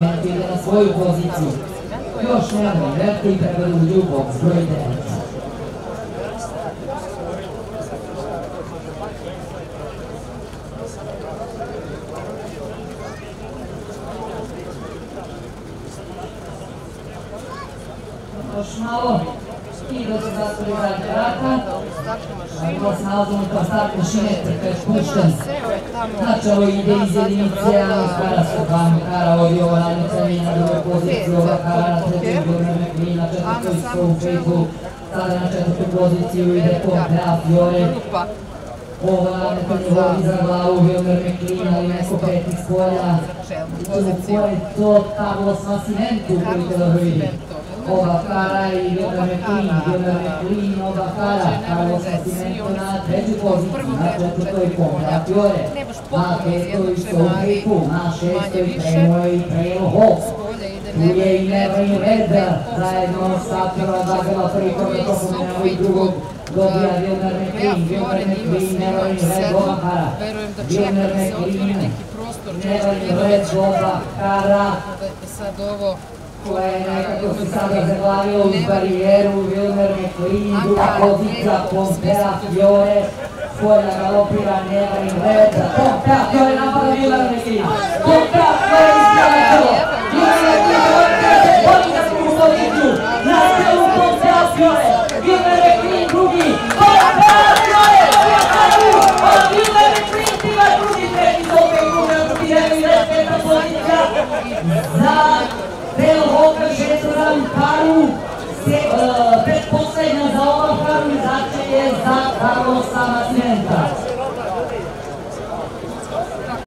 ide na svoju poziciju. Još jedan verti prevedu Ljubov s broj 9. Još malo i da se zatvori zadnja vrata. Ovo se nalazi unutar start mašine, trka je spušten. Znači ovo ide iz jedinice, a Kara sa dva Kara vodi ovo nadmicanje na drugoj poziciji, ova Kara na trećoj, Bjornar McLean na četvrtoj, Stone Faithful, sada na četvrtoj poziciju ide Pompea Fiore. Ovo nadmicanje vodi za glavu Bjornar McLean, ali neko peti s polja. Vidimo ko je to Carlos Nascimento koji te dobro vidi. Ova Kara i Bjornar McLean, ova Kara, Carlos Nascimento na trećoj poziciji, na četvrtoj Pompea Fiore, na petoj Stone Faithful, na šestoj Trevor Hawk. Tu je i Neverin Red, zajedno sa Pjora Zagala, prvi korak propomena i drugog dobija Bjornar McLean, Neverin Red, ova Kara, Bjornar McLean, Neverin Red, ova Kara, koja je nekako se sada zaglavila uz barijeru, Bjornar McLean, druga pozicija, Pompea Fiore, polja galopira Neverin Red, Pompea Fiore napada Bjornar McLean, Pompea Fiore izbjava to, Bjornar McLean podiga drugu poziciju, na celu Pompea Fiore, Bjornar McLean drugi, Pompea Fiore, Bjornar McLean stiga drugi, treći opet drugi, Neverin Red, peta pozicija, za Trevor Hawka, šestu ranu Karu, predposlednja za ova Karu, začelje za Carlosa Nascimenta.